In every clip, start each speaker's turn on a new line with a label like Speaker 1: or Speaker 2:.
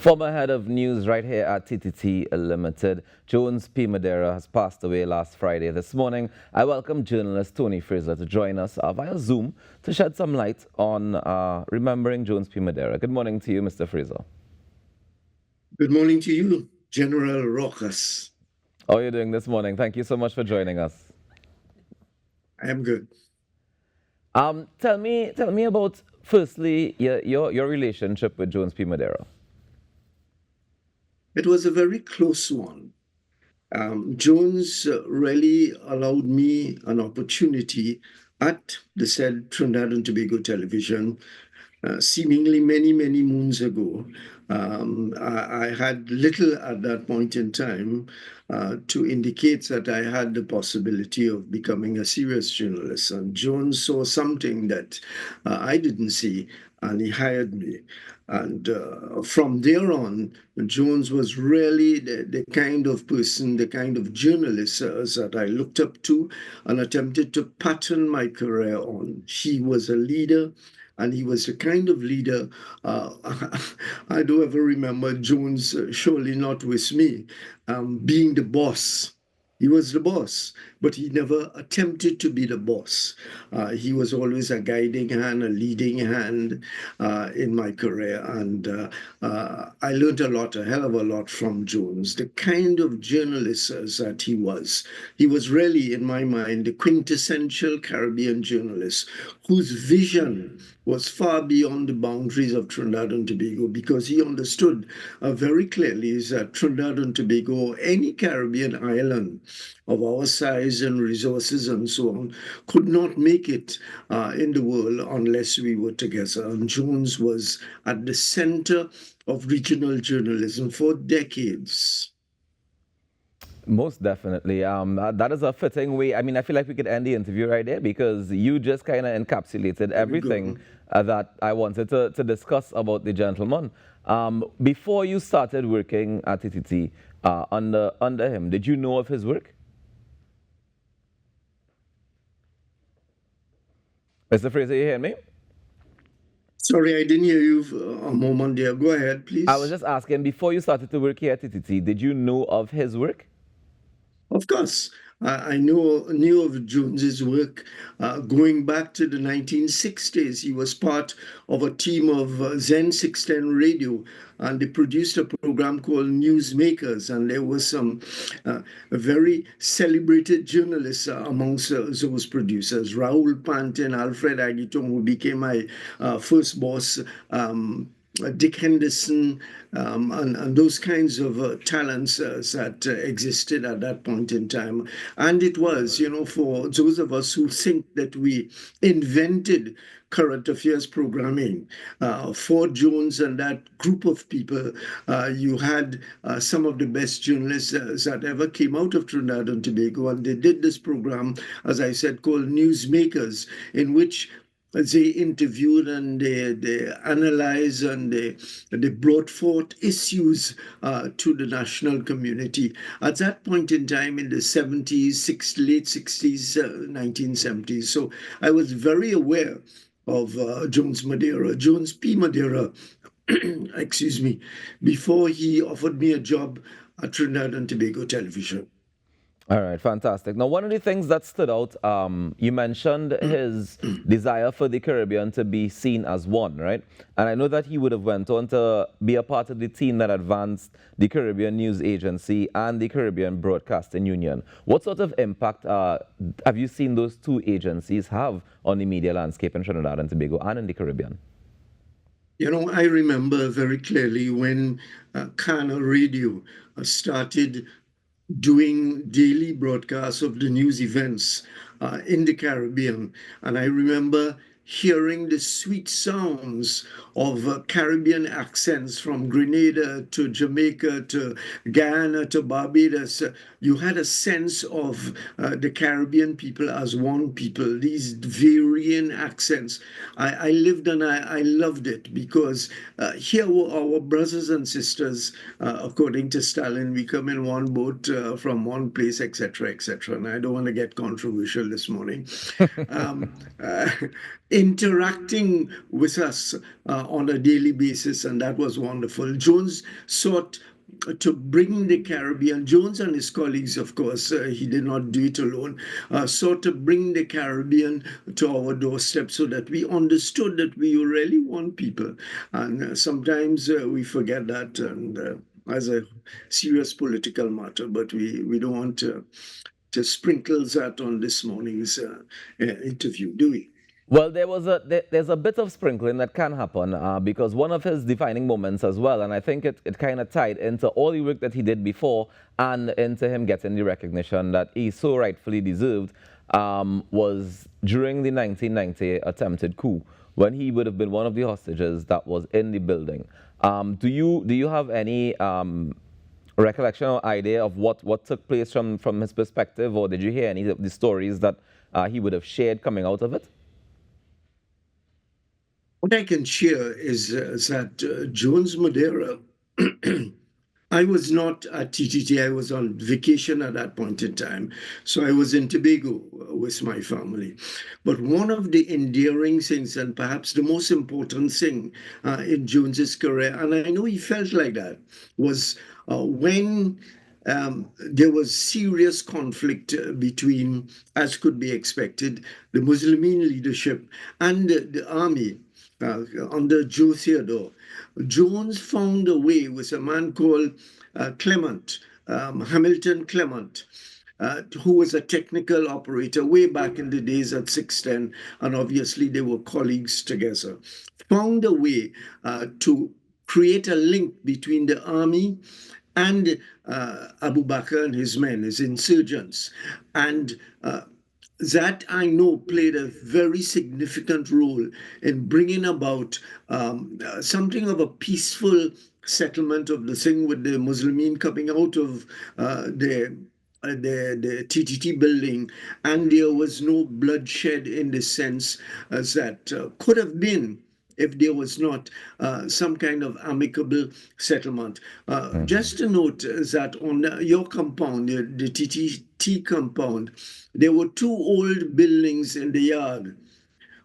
Speaker 1: Former head of news right here at TTT Limited, Jones P Madeira, has passed away last Friday. This morning, I welcome journalist Tony Fraser to join us via Zoom to shed some light on remembering Jones P Madeira. Good morning to you, Mr. Fraser.
Speaker 2: Good morning to you, General Rojas.
Speaker 1: How are you doing this morning? Thank you so much for joining us.
Speaker 2: I am good.
Speaker 1: Tell me about firstly your relationship with Jones P Madeira.
Speaker 2: It was a very close one. Jones really allowed me an opportunity at the said Trinidad and Tobago television, seemingly many, many moons ago. I had little at that point in time to indicate that I had the possibility of becoming a serious journalist. And Jones saw something that I didn't see, and he hired me. And from there on, Jones was really the kind of person, the kind of journalist that I looked up to and attempted to pattern my career on. He was a leader, and he was the kind of leader. Uh, I don't ever remember Jones, surely not with me, being the boss. He was the boss, but he never attempted to be the boss. He was always a guiding hand, a leading hand in my career. And I learned a lot, a hell of a lot from Jones, the kind of journalist that he was. He was really, in my mind, the quintessential Caribbean journalist whose vision was far beyond the boundaries of Trinidad and Tobago, because he understood very clearly that Trinidad and Tobago, any Caribbean island of our size and resources and so on, could not make it in the world unless we were together. And Jones was at the center of regional journalism for decades.
Speaker 1: Most definitely. That is a fitting way. I mean, I feel like we could end the interview right there because you just kind of encapsulated
Speaker 2: There we
Speaker 1: everything
Speaker 2: go.
Speaker 1: that I wanted to discuss about the gentleman. Before you started working at TTT under him, did you know of his work? Mr. Fraser, you hear me?
Speaker 2: Sorry, I didn't hear you a moment there. Go ahead,
Speaker 1: I was
Speaker 2: please.
Speaker 1: just asking, before you started to work here at TTT, did you know of his work?
Speaker 2: Of course, I knew of Jones's work going back to the 1960s. He was part of a team of Zen 610 Radio, and they produced a program called Newsmakers. And there was some very celebrated journalists amongst those producers. Raoul Pantin, Alfred Aguiton, who became my first boss. Dick Henderson, and those kinds of talents that existed at that point in time. And it was, for those of us who think that we invented current affairs programming. For Jones and that group of people, you had some of the best journalists that ever came out of Trinidad and Tobago. And they did this program, as I said, called Newsmakers, in which they interviewed and they analyzed and they brought forth issues to the national community. At that point in time in the 70s, late 60s, 1970s. So I was very aware of Jones Madeira, Jones P. Madeira, excuse me, before he offered me a job at Trinidad and Tobago Television.
Speaker 1: All right, fantastic. Now, one of the things that stood out, you mentioned his desire for the Caribbean to be seen as one, right? And I know that he would have went on to be a part of the team that advanced the Caribbean News Agency and the Caribbean Broadcasting Union. What sort of impact have you seen those two agencies have on the media landscape in Trinidad and Tobago and in the Caribbean?
Speaker 2: I remember very clearly when Kana Radio started doing daily broadcasts of the news events in the Caribbean. And I remember hearing the sweet sounds of Caribbean accents from Grenada to Jamaica to Guyana to Barbados. You had a sense of the Caribbean people as one people, these varying accents. I lived and I loved it because here were our brothers and sisters, according to Stalin. We come in one boat from one place, etc., etc. And I don't want to get controversial this morning. Um, uh, interacting with us on a daily basis, and that was wonderful. Jones sought to bring the Caribbean, Jones and his colleagues, of course, he did not do it alone, sought to bring the Caribbean to our doorstep so that we understood that we really want people. And sometimes we forget that and as a serious political matter, but we don't want to sprinkle that on this morning's interview, do we?
Speaker 1: Well, there's a bit of sprinkling that can happen because one of his defining moments as well, and I think it kind of tied into all the work that he did before and into him getting the recognition that he so rightfully deserved, was during the 1990 attempted coup when he would have been one of the hostages that was in the building. Do you have any recollection or idea of what took place from his perspective, or did you hear any of the stories that he would have shared coming out of it?
Speaker 2: What I can share is that Jones Madeira, I was not at TTT. I was on vacation at that point in time. So I was in Tobago with my family. But one of the endearing things, and perhaps the most important thing in Jones's career, and I know he felt like that, was when there was serious conflict between, as could be expected, the Muslimin leadership and the army under Joe Theodore. Jones found a way with a man called Clement, Hamilton Clement, who was a technical operator way back in the days at 610, and obviously they were colleagues together. Found a way to create a link between the army and Abu Bakr and his men, his insurgents. And that I know played a very significant role in bringing about something of a peaceful settlement of the thing with the Muslimin coming out of the TTT building, and there was no bloodshed in the sense as that could have been if there was not some kind of amicable settlement. Just to note that on your compound, the TTT compound, there were two old buildings in the yard.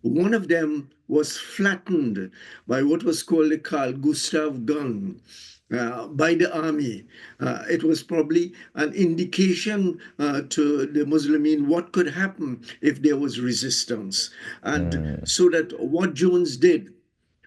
Speaker 2: One of them was flattened by what was called a Carl Gustav gun by the army. It was probably an indication to the Muslimin what could happen if there was resistance. And so that what Jones did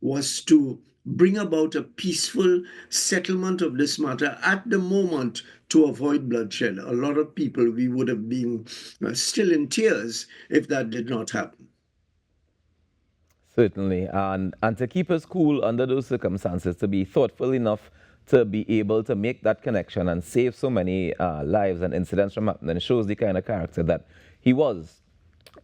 Speaker 2: was to bring about a peaceful settlement of this matter at the moment to avoid bloodshed. A lot of people, we would have been still in tears if that did not happen.
Speaker 1: Certainly, and to keep us cool under those circumstances, to be thoughtful enough to be able to make that connection and save so many lives and incidents from happening shows the kind of character that he was.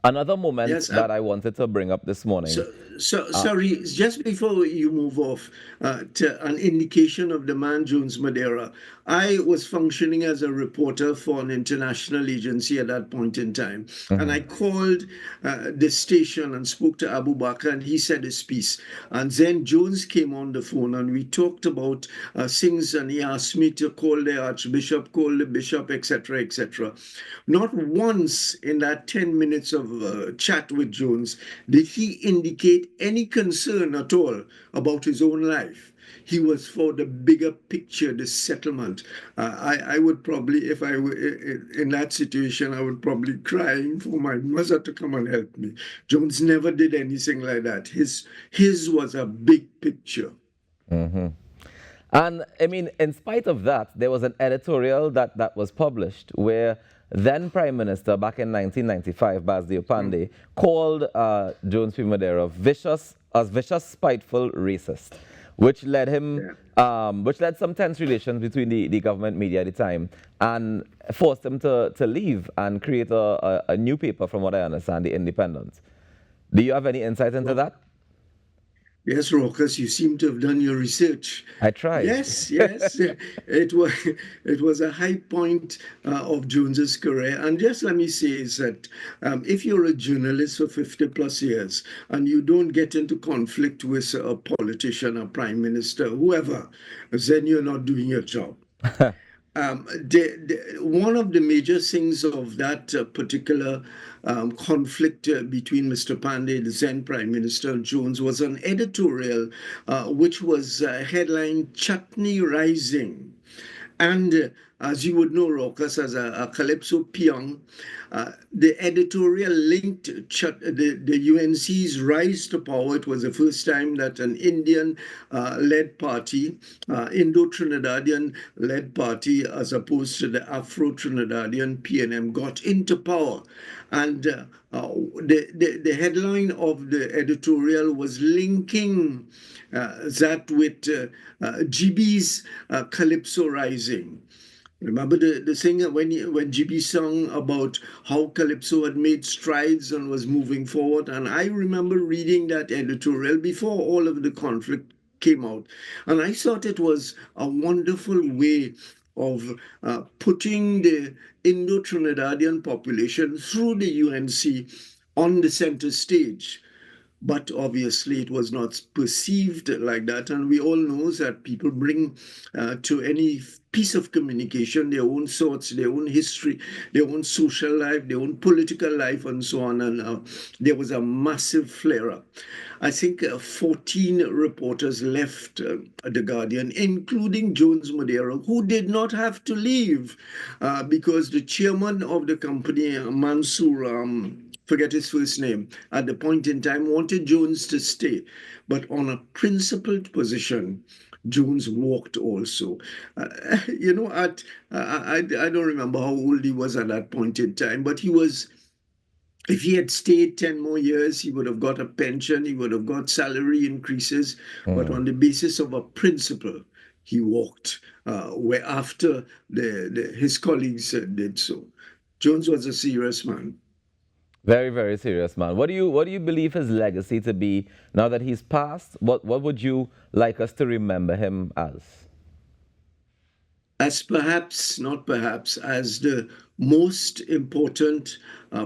Speaker 1: Another moment
Speaker 2: Yes,
Speaker 1: that I wanted to bring up this morning.
Speaker 2: sorry, just before you move off to an indication of the man Jones Madeira, I was functioning as a reporter for an international agency at that point in time. And I called the station and spoke to Abu Bakr, and he said his piece. And then Jones came on the phone, and we talked about things, and he asked me to call the archbishop, call the bishop, etc., etc. Not once in that 10 minutes of chat with Jones did he indicate any concern at all about his own life. He was for the bigger picture, the settlement. I would probably, if I were in that situation, I would probably crying for my mother to come and help me. Jones never did anything like that. His was a big picture.
Speaker 1: And I mean, in spite of that, there was an editorial that was published where then Prime Minister back in 1995, Basdio Pandey, called Jones P Madeira vicious, spiteful racist, which led him, which led some tense relations between the government media at the time and forced him to leave and create a new paper, from what I understand, the Independent. Do you have any insight into that?
Speaker 2: Yes, Raucus, you seem to have done your research.
Speaker 1: I tried.
Speaker 2: Yes, yes, it was a high point of Jones's career. And just let me say is that if you're a journalist for 50 plus years and you don't get into conflict with a politician, a prime minister, whoever, then you're not doing your job. One of the major things of that particular conflict between Mr. Pandey, the then Prime Minister, and Jones was an editorial which was headlined Chutney Rising. And as you would know, Raucus, as a Calypso peon, the editorial linked the UNC's rise to power. It was the first time that an Indian-led party, Indo-Trinidadian-led party, as opposed to the Afro-Trinidadian PNM, got into power. And the headline of the editorial was linking that with GB's Calypso Rising. Remember the thing when GB sung about how Calypso had made strides and was moving forward? And I remember reading that editorial before all of the conflict came out. And I thought it was a wonderful way of putting the Indo-Trinidadian population through the UNC on the center stage. But obviously, it was not perceived like that. And we all know that people bring to any piece of communication their own thoughts, their own history, their own social life, their own political life, and so on. And there was a massive flare up. I think 14 reporters left The Guardian, including Jones Madeira, who did not have to leave because the chairman of the company, Mansour, forget his first name, at the point in time wanted Jones to stay. But on a principled position, Jones walked also. I don't remember how old he was at that point in time, but if he had stayed 10 more years, he would have got a pension, he would have got salary increases. But on the basis of a principle, he walked, where after his colleagues did so. Jones was a serious man.
Speaker 1: Very, very serious man. What do you believe his legacy to be now that he's passed? What would you like us to remember him as?
Speaker 2: As perhaps, not perhaps, as the most important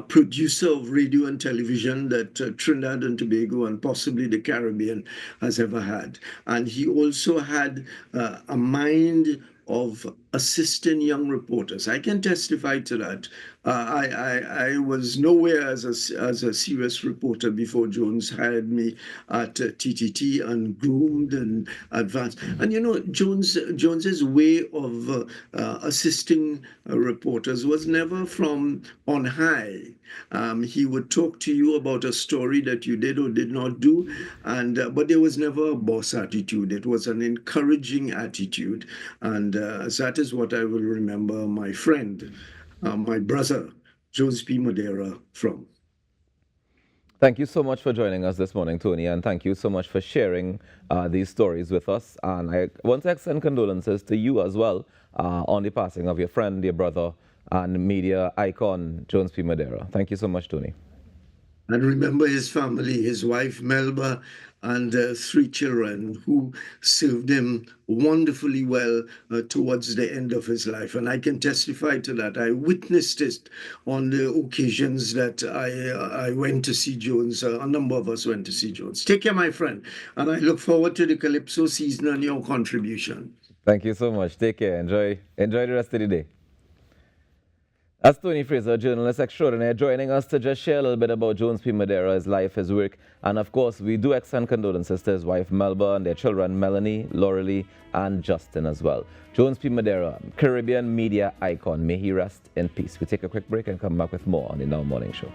Speaker 2: producer of radio and television that Trinidad and Tobago and possibly the Caribbean has ever had. And he also had a mind of assisting young reporters. I can testify to that. I was nowhere as a serious reporter before Jones hired me at TTT and groomed and advanced. And Jones's way of assisting reporters was never from on high. He would talk to you about a story that you did or did not do, but there was never a boss attitude. It was an encouraging attitude, and that is what I will remember my friend, my brother, Jones P Madeira, from.
Speaker 1: Thank you so much for joining us this morning, Tony, and thank you so much for sharing these stories with us. And I want to extend condolences to you as well on the passing of your friend, your brother, and media icon, Jones P Madeira. Thank you so much, Tony.
Speaker 2: And remember his family, his wife Melba, and 3 children who served him wonderfully well towards the end of his life. And I can testify to that. I witnessed it on the occasions that I went to see Jones. A number of us went to see Jones. Take care, my friend. And I look forward to the Calypso season and your contribution.
Speaker 1: Thank you so much. Take care. Enjoy the rest of the day. That's Tony Fraser, journalist extraordinaire, joining us to just share a little bit about Jones P. Madeira, his life, his work. And of course, we do extend condolences to his wife, Melba, and their children, Melanie, Laurelie, and Justin as well. Jones P. Madeira, Caribbean media icon. May he rest in peace. We take a quick break and come back with more on the Now Morning Show.